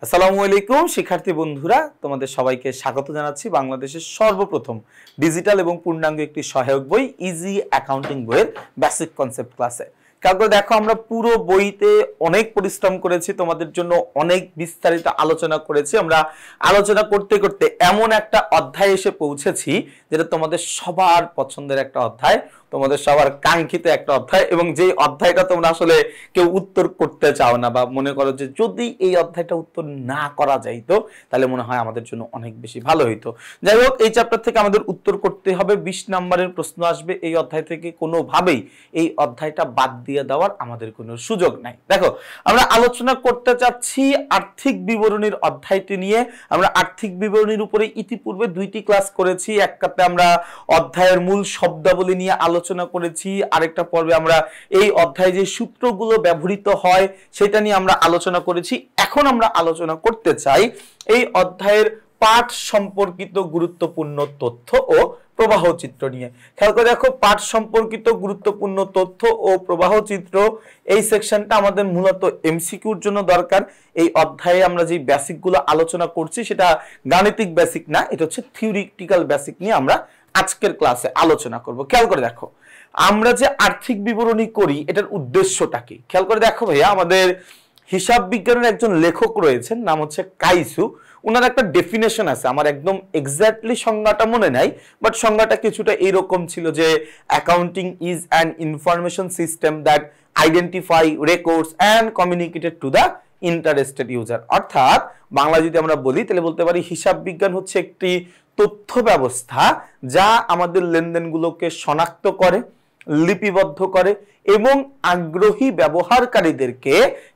আসসালামু আলাইকুম শিক্ষার্থী বন্ধুরা, তোমাদের সবাইকে স্বাগত জানাচ্ছি বাংলাদেশের সর্বপ্রথম ডিজিটাল এবং পূর্ণাঙ্গ একটি সহায়ক বই ইজি অ্যাকাউন্টিং বইয়ের বেসিক কনসেপ্ট ক্লাসে। কারণ দেখো, আমরা পুরো বইতে অনেক পরিশ্রম করেছি, তোমাদের জন্য অনেক বিস্তারিত আলোচনা করেছি। আমরা আলোচনা করতে করতে এমন একটা অধ্যায় এসে পৌঁছেছি যেটা তোমাদের সবার পছন্দের একটা অধ্যায়, তোমাদের সবার কাঙ্ক্ষিত একটা অধ্যায়, এবং যেই অধ্যায়টা তোমরা আসলে কেউ উত্তর করতে চাও না, বা মনে করো যে যদি এই অধ্যায়টা উত্তর না করা যাইতো তাহলে মনে হয় আমাদের জন্য অনেক বেশি ভালো হইতো। যাই হোক, এই চ্যাপ্টার থেকে আমাদের উত্তর করতে হবে, 20 নম্বরের প্রশ্ন আসবে এই অধ্যায় থেকে। কোনোভাবেই এই অধ্যায়টা বাদ দিয়ে দেওয়ার আমাদের কোনো সুযোগ নাই। দেখো, আমরা আলোচনা করতে চাচ্ছি আর্থিক বিবরণীর অধ্যায়টি নিয়ে। আমরা আর্থিক বিবরণীর উপরে ইতিপূর্বে 2টি ক্লাস করেছি। একটাতে আমরা অধ্যায়ের মূল শব্দাবলী নিয়ে আলোচনা করেছি, আরেকটা পর্বে আমরা এই অধ্যায়ে যে সূত্রগুলো ব্যবহৃত হয় সেটা নিয়ে আমরা আলোচনা করেছি। এখন আমরা আলোচনা করতে চাই এই অধ্যায়ের পাঠ সম্পর্কিত গুরুত্বপূর্ণ তথ্য ও প্রবাহ চিত্র নিয়ে। খেয়াল করে দেখো, পাঠ সম্পর্কিত গুরুত্বপূর্ণ তথ্য ও প্রবাহ চিত্র, এই সেকশনটা আমাদের মূলত এমসিকিউর জন্য দরকার। এই অধ্যায়ে আমরা যে বেসিকগুলো আলোচনা করছি সেটা গাণিতিক বেসিক না, এটা হচ্ছে থিওরিটিক্যাল বেসিক নিয়ে আমরা আজকের ক্লাসে আলোচনা করব। খেয়াল করে দেখো, আমরা যে আর্থিক বিবরণী করি এটার উদ্দেশ্যটা কি? খেয়াল করে দেখো ভাইয়া, আমাদের হিসাব বিজ্ঞানের একজন লেখক রয়েছেন, নাম হচ্ছে কাইসু। ওনার একটা ডেফিনেশন আছে, আমার একদম এক্স্যাক্টলি সংজ্ঞাটা মনে নাই, বাট সংজ্ঞাটা কিছুটা এরকম ছিল যে accounting is an information system that identify, records and communicated to the interested user. অর্থাৎ বাংলা যদি আমরা বলি তাহলে বলতে পারি হিসাব বিজ্ঞান হচ্ছে একটি তথ্য ব্যবস্থা যা আমাদের লেনদেনগুলোকে শনাক্ত করে, লিপিবদ্ধ করে এবং আগ্রহী ব্যবহারকারীদেরকে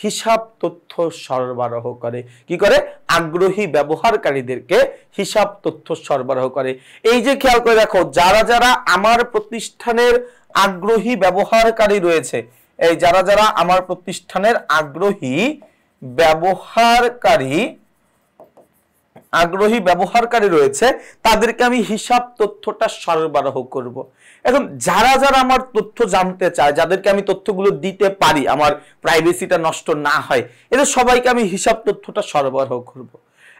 হিসাব তথ্য সরবরাহ করে। কি করে? আগ্রহী ব্যবহারকারীদেরকে হিসাব তথ্য সরবরাহ করে। এই যে খেয়াল করে দেখো, যারা যারা আমার প্রতিষ্ঠানের আগ্রহী ব্যবহারকারী রয়েছে, এই যারা যারা আমার প্রতিষ্ঠানের আগ্রহী ব্যবহারকারী রয়েছে তাদেরকে আমি হিসাব তথ্যটা সরবরাহ করব। এখন যারা যারা আমার তথ্য জানতে চায়, যাদেরকে আমি তথ্যগুলো দিতে পারি, আমার প্রাইভেসিটা নষ্ট না হয়, এদের সবাইকে আমি হিসাব তথ্যটা সরবরাহ করব।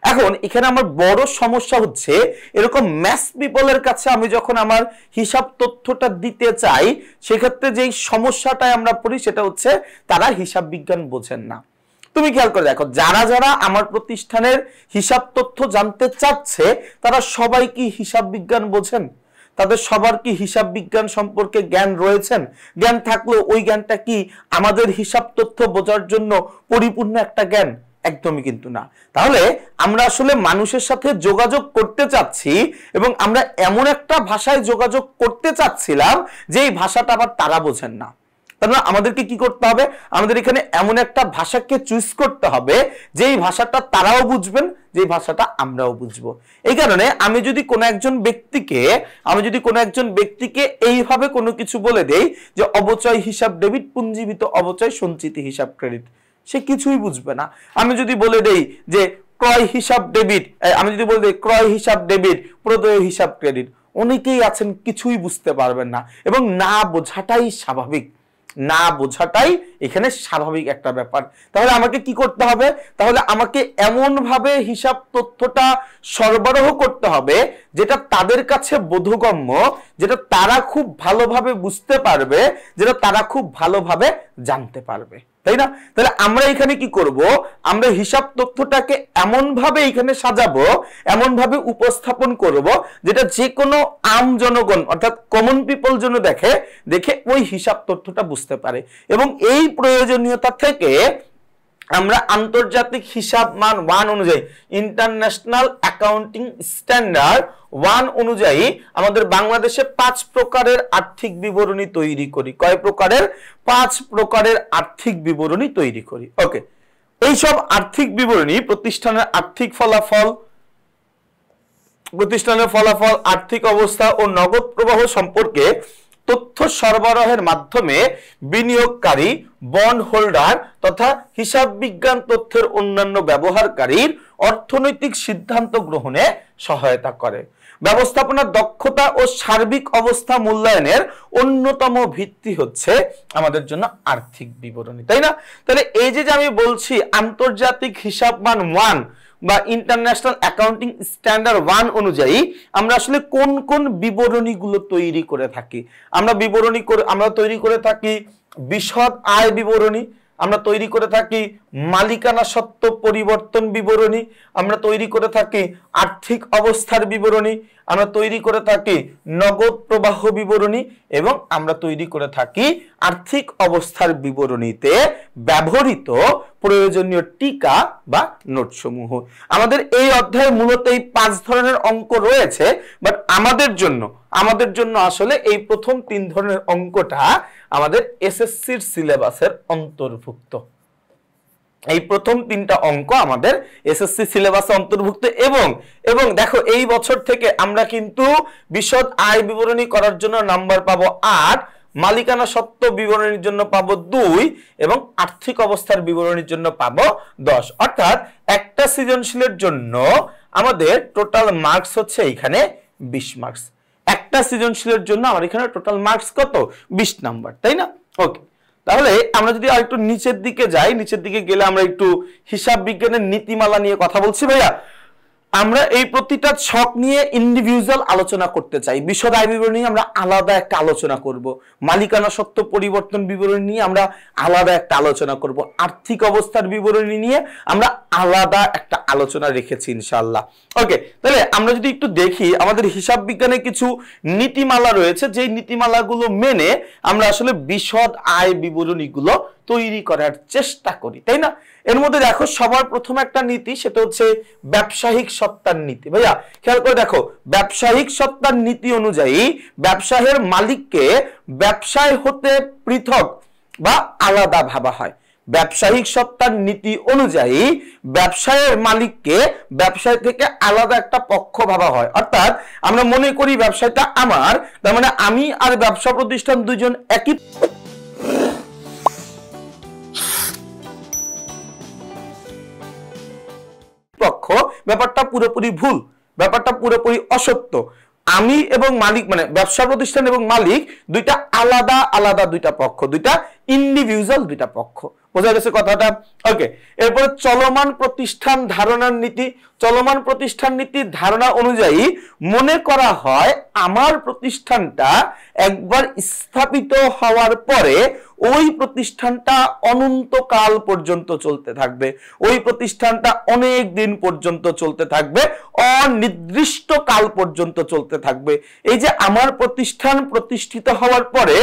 এখন এখানে আমার বড় সমস্যা হচ্ছে, এরকম ম্যাস পিপলের কাছে আমি যখন আমার হিসাব তথ্যটা দিতে চাই, সেক্ষেত্রে যেই সমস্যাটায় আমরা পড়ি সেটা হচ্ছে তারা হিসাব বিজ্ঞান বোঝেন না। তুমি খেয়াল করে দেখো, যারা যারা আমার প্রতিষ্ঠানের হিসাব তথ্য জানতে চাচ্ছে তারা সবাই কি হিসাব বিজ্ঞান বোঝেন? তাদের সবার কি হিসাব বিজ্ঞান সম্পর্কে জ্ঞান রয়েছেন? জ্ঞান থাকলেও ওই জ্ঞানটা কি আমাদের হিসাব তথ্য বোঝার জন্য পরিপূর্ণ একটা জ্ঞান? একদমই কিন্তু না। তাহলে আমরা আসলে মানুষের সাথে যোগাযোগ করতে চাচ্ছি এবং আমরা এমন একটা ভাষায় যোগাযোগ করতে চাচ্ছিলাম যেই ভাষাটা আবার তারা বোঝেন না। তাহলে আমাদেরকে কি করতে হবে? আমাদের এখানে এমন একটা ভাষাকে চুজ করতে হবে যেই ভাষাটা তারাও বুঝবেন, যেই ভাষাটা আমরাও বুঝবো। এই কারণে আমি যদি কোনো একজন ব্যক্তিকে এইভাবে কোনো কিছু বলে দেই যে অবচয় হিসাব ডেবিট, পুঞ্জীবিত অবচয় সঞ্চিতি হিসাব ক্রেডিট, সে কিছুই বুঝবে না। আমি যদি বলে দেই যে ক্রয় হিসাব ডেবিট, ক্রয় হিসাব ডেবিট, প্রদেয় হিসাব ক্রেডিট, অনেকেই আছেন কিছুই বুঝতে পারবেন না, এবং না বোঝাটাই স্বাভাবিক। না বোঝাটাই এখানে স্বাভাবিক একটা ব্যাপার। তাহলে আমাকে কি করতে হবে? তাহলে আমাকে এমন ভাবে হিসাব তথ্যটা সরবরাহ করতে হবে যেটা তাদের কাছে বোধগম্য, যেটা তারা খুব ভালোভাবে বুঝতে পারবে, যেটা তারা খুব ভালোভাবে জানতে পারবে, তাই না? তাহলে আমরা এখানে কি করব? আমরা হিসাব তথ্যটাকে এমন ভাবে এখানে সাজাবো, এমন ভাবে উপস্থাপন করব যেটা যে কোনো আম জনগণ অর্থাৎ কমন পিপল যেন দেখে ওই হিসাব তথ্যটা বুঝতে পারে। এবং এই প্রয়োজনীয়তা থেকে আমরা আন্তর্জাতিক হিসাব মান 1 অনুযায়ী, ইন্টারন্যাশনাল অ্যাকাউন্টিং স্ট্যান্ডার্ড 1 অনুযায়ী আমাদের বাংলাদেশে 5 প্রকারের আর্থিক বিবরণী তৈরি করি। কয় প্রকারের? 5 প্রকারের আর্থিক বিবরণী তৈরি করি। ওকে, এই সব আর্থিক বিবরণী প্রতিষ্ঠানের আর্থিক ফলাফল, আর্থিক অবস্থা ও নগদ প্রবাহ সম্পর্কে তথ্য সরবরাহের মাধ্যমে বিনিয়োগকারী, বন্ড হোল্ডার তথা হিসাব বিজ্ঞান তথ্যের অন্যান্য ব্যবহারকারীর অর্থনৈতিক সিদ্ধান্ত গ্রহণে সহায়তা করে। ব্যবস্থাপনার দক্ষতা ও সার্বিক অবস্থা মূল্যায়নের অন্যতম ভিত্তি হচ্ছে আমাদের জন্য আর্থিক বিবরণী, তাই না? তাহলে এই যে আমি বলছি আন্তর্জাতিক হিসাবমান 1 বা ইন্টারন্যাশনাল অ্যাকাউন্টিং স্ট্যান্ডার্ড 1 অনুযায়ী আমরা আসলে কোন কোন বিবরণীগুলো তৈরি করে থাকি। আমরা তৈরি করে থাকি বিশদ আয় বিবরণী, আমরা তৈরি করে থাকি মালিকানা সত্ত্ব পরিবর্তন বিবরণী, আমরা তৈরি করে থাকি আর্থিক অবস্থার বিবরণী, আমরা তৈরি করে থাকি নগদ প্রবাহ বিবরণী এবং আমরা তৈরি করে থাকি আর্থিক অবস্থার বিবরণীতে ব্যবহৃত প্রয়োজনীয় টিকা বা নোটসমূহ। আমাদের এই অধ্যায়ে মূলত এই 5 ধরনের অঙ্ক রয়েছে, বাট আমাদের জন্য আসলে এই প্রথম 3 ধরনের অঙ্কটা আমাদের এসএসসির সিলেবাসের অন্তর্ভুক্ত। এই প্রথম 3টা অঙ্ক আমাদের এসএসসি সিলেবাসে অন্তর্ভুক্ত এবং দেখো এই বছর থেকে আমরা কিন্তু বিশদ আয় বিবরণী করার জন্য নাম্বার পাবো 8, মালিকানা সত্ত্ব বিবরণীর জন্য পাবো 2 এবং আর্থিক অবস্থার বিবরণীর জন্য পাবো 10। অর্থাৎ একটা সৃজনশীলের জন্য আমাদের টোটাল মার্কস হচ্ছে এখানে 20 মার্কস। একটা সৃজনশীলের জন্য আমার এখানে টোটাল মার্কস কত? 20 নাম্বার, তাই না? ওকে, তাহলে আমরা যদি আরেকটু নিচের দিকে যাই, নিচের দিকে গেলে আমরা একটু হিসাব বিজ্ঞানের নীতিমালা নিয়ে কথা বলছি। ভাইয়া আমরা এই প্রতিটা ছক নিয়ে ইন্ডিভিজুয়াল আলোচনা করতে চাই। বিশদ আয় বিবরণী আমরা আলাদা একটা আলোচনা করব, মালিকানা সত্ত্ব পরিবর্তন বিবরণী নিয়ে আমরা আলাদা একটা আলোচনা করব, আর্থিক অবস্থার বিবরণী নিয়ে আমরা আলাদা একটা আলোচনা রেখেছি ইনশাআল্লাহ। ওকে, তাহলে আমরা যদি একটু দেখি আমাদের হিসাব বিজ্ঞানে কিছু নীতিমালা রয়েছে, যেই নীতিমালাগুলো মেনে আমরা আসলে বিশদ আয় বিবরণীগুলো তৈরি করার চেষ্টা করি, তাই না? এর মধ্যে দেখো সবার প্রথম একটা নীতি, সেটা হচ্ছে ব্যবসায়িক সত্তার নীতি। ভাইয়া খেয়াল করে দেখো, ব্যবসায়িক সত্তার নীতি অনুযায়ী ব্যবসায়ের মালিককে ব্যবসায় হতে পৃথক বা আলাদা ভাবা হয়। ব্যবসায়িক সত্তার নীতি অনুযায়ী ব্যবসায়ের মালিককে ব্যবসায় থেকে আলাদা একটা পক্ষ ভাবা হয়। অর্থাৎ আমরা মনে করি ব্যবসায়টা আমার, তার মানে আমি আর ব্যবসা প্রতিষ্ঠান দুইজন একই পক্ষ। ব্যাপারটা পুরোপুরি ভুল, ব্যাপারটা পুরোপুরি অসত্য। আমি এবং মালিক মানে ব্যবসা প্রতিষ্ঠান এবং মালিক দুইটা আলাদা আলাদা দুইটা পক্ষ, দুইটা ইন্ডিভিজুয়াল দুইটা পক্ষ। বোঝা গেছে কথাটা? ওকে, এরপরে চলমান প্রতিষ্ঠান ধারণার নীতি। চলমান প্রতিষ্ঠান নীতির ধারণা অনুযায়ী মনে করা হয় আমার প্রতিষ্ঠানটা একবার স্থাপিত হওয়ার পরে ওই প্রতিষ্ঠানটা অনন্তকাল পর্যন্ত চলতে থাকবে, ওই প্রতিষ্ঠানটা অনেক দিন পর্যন্ত চলতে থাকবে, অনির্দিষ্ট কাল পর্যন্ত চলতে থাকবে। এই যে আমার প্রতিষ্ঠান প্রতিষ্ঠিত হওয়ার পরে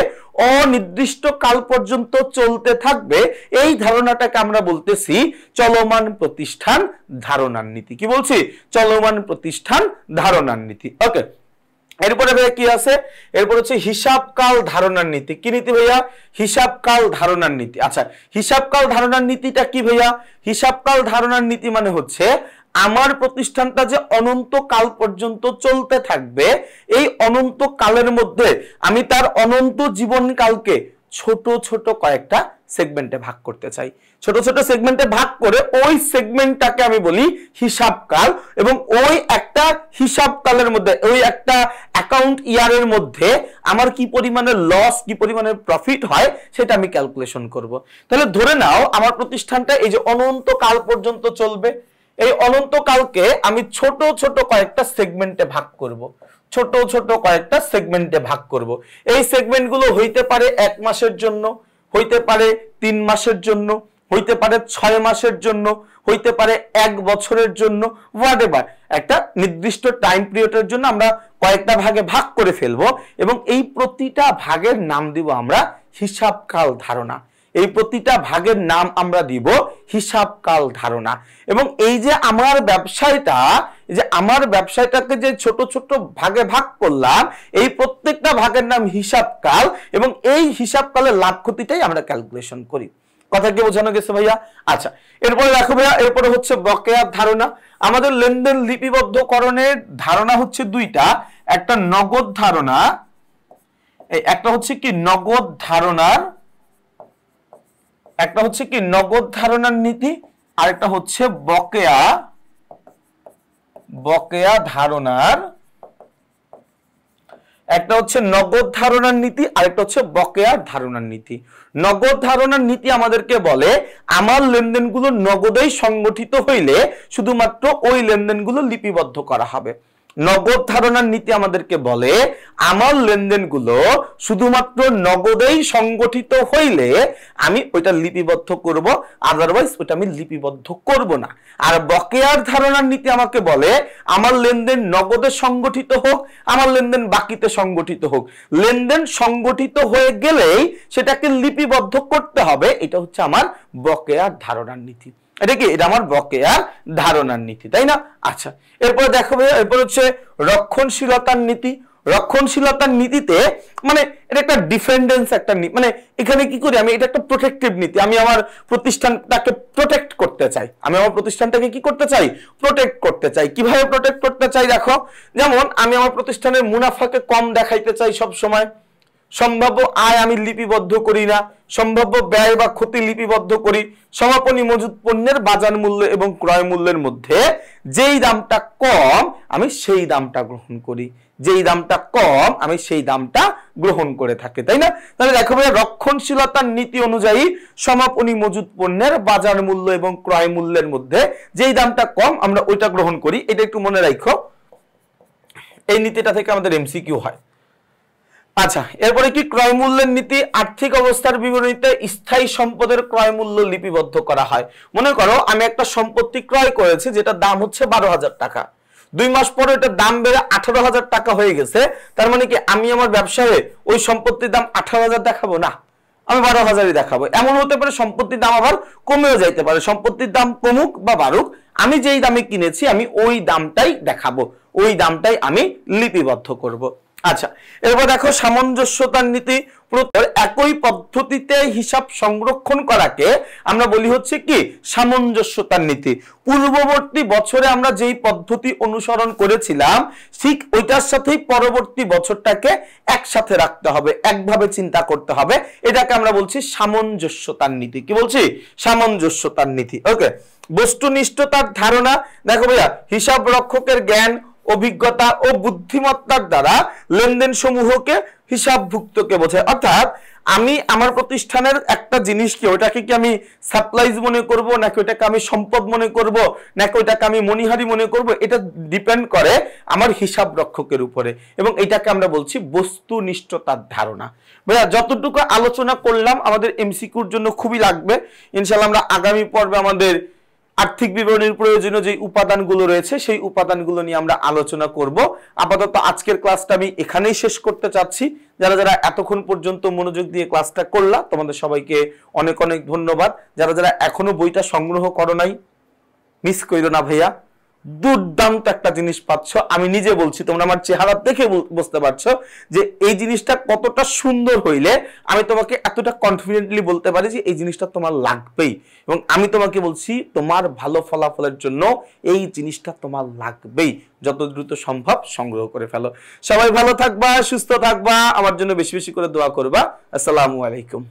অনির্দিষ্ট কাল পর্যন্ত চলতে থাকবে, এই ধারণাটাকে আমরা বলতেছি চলমান প্রতিষ্ঠান ধারণার নীতি। কি বলছি? চলমান প্রতিষ্ঠান ধারণার নীতি। ওকে, এরপরে ভাইয়া কি আছে? এরপর হচ্ছে হিসাবকাল ধারণার নীতি। কি নীতি ভাইয়া? হিসাবকাল ধারণার নীতি। আচ্ছা, হিসাবকাল ধারণার নীতিটা কি ভাইয়া? হিসাবকাল ধারণার নীতি মানে হচ্ছে আমার প্রতিষ্ঠানটা যে অনন্ত কাল পর্যন্ত চলতে থাকবে, এই অনন্ত কালের মধ্যে আমি তার অনন্ত জীবনকালকে ছোট ছোট কয়েকটা সেগমেন্টে ভাগ করতে চাই। ছোট ছোট সেগমেন্টে ভাগ করে ওই সেগমেন্টটাকে আমি বলি হিসাবকাল, এবং ওই একটা হিসাবকালের মধ্যে, ওই একটা অ্যাকাউন্ট ইয়ারের মধ্যে আমার কি পরিমাণে লস, কি পরিমাণে প্রফিট হয় সেটা আমি ক্যালকুলেশন করব। তাহলে ধরে নাও আমার প্রতিষ্ঠানটা এই যে অনন্ত কাল পর্যন্ত চলবে, এই অনন্ত কালকে আমি ছোট ছোট কয়েকটা সেগমেন্টে ভাগ করব, ছোট ছোট কয়েকটা সেগমেন্টে ভাগ করব। এই সেগমেন্টগুলো হইতে পারে 1 মাসের জন্য, হইতে পারে 3 মাসের জন্য, হইতে পারে 6 মাসের জন্য, হইতে পারে 1 বছরের জন্য, হোয়াটএভার একটা নির্দিষ্ট টাইম পিরিয়ডের জন্য আমরা কয়েকটা ভাগে ভাগ করে ফেলবো, এবং এই প্রতিটা ভাগের নাম দিব আমরা হিসাবকাল ধারণা। এই প্রতিটা ভাগের নাম আমরা দিব হিসাবকাল ধারণা। এবং এই যে আমার ব্যবসায়টাকে যে ছোট ছোট ভাগে ভাগ করলাম, এই প্রত্যেকটা ভাগের নাম হিসাবকাল, এবং এই হিসাবকালের লাভ ক্ষতিটাই আমরা ক্যালকুলেশন করি। কথা কি বোঝানো গেছে ভাইয়া? আচ্ছা, এরপরে দেখো ভাইয়া, এরপরে হচ্ছে বকেয়ার ধারণা। আমাদের লেনদেন লিপিবদ্ধকরণের ধারণা হচ্ছে দুইটা, একটা নগদ ধারণা, একটা হচ্ছে কি নগদ ধারণার, একটা হচ্ছে কি নগদ ধারণার নীতি, আর একটা হচ্ছে বকেয়া ধারণার একটা হচ্ছে নগদ ধারণার নীতি, আরেকটা হচ্ছে বকেয়ার ধারণার নীতি। নগদ ধারণার নীতি আমাদেরকে বলে আমার লেনদেনগুলো নগদেই সংগঠিত হইলে শুধুমাত্র ওই লেনদেনগুলো লিপিবদ্ধ করা হবে। নগদ ধারণার নীতি আমাদেরকে বলে আমার লেনদেনগুলো শুধুমাত্র নগদেই সংগঠিত হইলে আমি ওইটা লিপিবদ্ধ করব, আদারওয়াইজ ওইটা আমি লিপিবদ্ধ করব না। আর বকেয়ার ধারণার নীতি আমাকে বলে আমার লেনদেন নগদে সংগঠিত হোক, আমার লেনদেন বাকিতে সংগঠিত হোক, লেনদেন সংগঠিত হয়ে গেলেই সেটাকে লিপিবদ্ধ করতে হবে। এটা হচ্ছে আমার বকেয়ার ধারণার নীতি। এটা কি? এটা আমার বকেয়ার ধারণার নীতি, তাই না? আচ্ছা, এরপরে দেখো ভাইয়া, এরপর হচ্ছে রক্ষণশীলতার নীতি। রক্ষণশীলতার নীতিতে মানে এটা একটা ডিফেন্ডেন্স, একটা মানে এখানে কি করি আমি, এটা একটা প্রোটেক্টিভ নীতি। আমি আমার প্রতিষ্ঠানটাকে প্রোটেক্ট করতে চাই, আমি আমার প্রতিষ্ঠানটাকে কি করতে চাই? প্রোটেক্ট করতে চাই। কিভাবে প্রোটেক্ট করতে চাই দেখো, যেমন আমি আমার প্রতিষ্ঠানের মুনাফাকে কম দেখাইতে চাই সব সময়, সম্ভাব্য আয় আমি লিপিবদ্ধ করি না, সম্ভাব্য ব্যয় বা ক্ষতি লিপিবদ্ধ করি, সমাপনী মজুদ পণ্যের বাজার মূল্য এবং ক্রয় মূল্যের মধ্যে যেই দামটা কম আমি সেই দামটা গ্রহণ করি, যেই দামটা কম আমি সেই দামটা গ্রহণ করে থাকি, তাই না? তাহলে দেখো ভাই, রক্ষণশীলতার নীতি অনুযায়ী সমাপনী মজুদ পণ্যের বাজার মূল্য এবং ক্রয় মূল্যের মধ্যে যেই দামটা কম আমরা ওইটা গ্রহণ করি। এটা একটু মনে রাখো, এই নীতিটা থেকে আমাদের এমসিকিউ হয়। আচ্ছা, এরপরে কি ক্রয় মূল্যের নীতি। আর্থিক অবস্থার বিবরণীতে স্থায়ী সম্পদের ক্রয় মূল্য লিপিবদ্ধ করা হয়। মনে করো আমি একটা সম্পত্তি ক্রয় করেছি যেটা দাম হচ্ছে 12,000 টাকা, 2 মাস পরে এটার দাম বেড়ে 18,000 টাকা হয়ে গেছে। তার মানে কি আমি আমার ব্যবসায়ে ওই সম্পত্তির দাম 18,000 দেখাবো না, আমি 12,000ই দেখাবো। এমন হতে পারে সম্পত্তির দাম আবার কমেও যাইতে পারে, সম্পত্তির দাম কমুক বা বাড়ুক, আমি যেই দামে কিনেছি আমি ওই দামটাই দেখাবো, ওই দামটাই আমি লিপিবদ্ধ করব। আচ্ছা, এরপর দেখো সামঞ্জস্যতার নীতি। একই পদ্ধতিতে হিসাব সংরক্ষণ করাকে আমরা বলি হচ্ছে কি? সামঞ্জস্যতার নীতি। পূর্ববর্তী বছরে আমরা যেই পদ্ধতি অনুসরণ করেছিলাম ঠিক ওইটার সাথেই পরবর্তী বছরটাকে একসাথে রাখতে হবে, একভাবে চিন্তা করতে হবে। এটাকে আমরা বলছি সামঞ্জস্যতার নীতি। কি বলছি? সামঞ্জস্যতার নীতি। ওকে, বস্তুনিষ্ঠতার ধারণা। দেখো ভাইয়া, হিসাব রক্ষকের জ্ঞান, অভিজ্ঞতা ও বুদ্ধিমত্তার দ্বারা লেনদেন সমূহকে হিসাবভুক্তকে বোঝায়। অর্থাৎ আমি আমার প্রতিষ্ঠানের একটা জিনিসকে, ওটাকে কি আমি সাপ্লাইজ মনে করব, নাকি ওটাকে আমি সম্পদ মনে করব, নাকি ওটাকে আমি মনিহারি মনে করব, এটা ডিপেন্ড করে আমার হিসাব রক্ষকের উপরে। এবং এটাকে আমরা বলছি বস্তুনিষ্ঠতার ধারণা। ভাইয়া, যতটুকু আলোচনা করলাম আমাদের এমসিকিউর জন্য খুবই লাগবে। ইনশাআল্লাহ আমরা আগামী পর্বে আমাদের আর্থিক বিবরণীর প্রয়োজনীয় যে উপাদানগুলো রয়েছে সেই উপাদানগুলো নিয়ে আমরা আলোচনা করব। আপাতত আজকের ক্লাসটা আমি এখানেই শেষ করতে চাচ্ছি। যারা যারা এতক্ষণ পর্যন্ত মনোযোগ দিয়ে ক্লাসটা করলা তোমাদের সবাইকে অনেক অনেক ধন্যবাদ। যারা যারা এখনো বইটা সংগ্রহ করো নাই, মিস কইরো না ভাইয়া, দুর্দান্ত একটা জিনিস পাচ্ছ। আমি নিজে বলছি, তোমরা আমার চেহারা দেখে বুঝতে পারছো যে এই জিনিসটা কতটা সুন্দর হইলে আমি তোমাকে এতটা কনফিডেন্টলি বলতে পারি যে এই জিনিসটা তোমার লাগবেই। এবং আমি তোমাকে বলছি তোমার ভালো ফলাফলের জন্য এই জিনিসটা তোমার লাগবেই। যত দ্রুত সম্ভব সংগ্রহ করে ফেলো। সবাই ভালো থাকবা, সুস্থ থাকবা, আমার জন্য বেশি বেশি করে দোয়া করবা। আসসালামু আলাইকুম।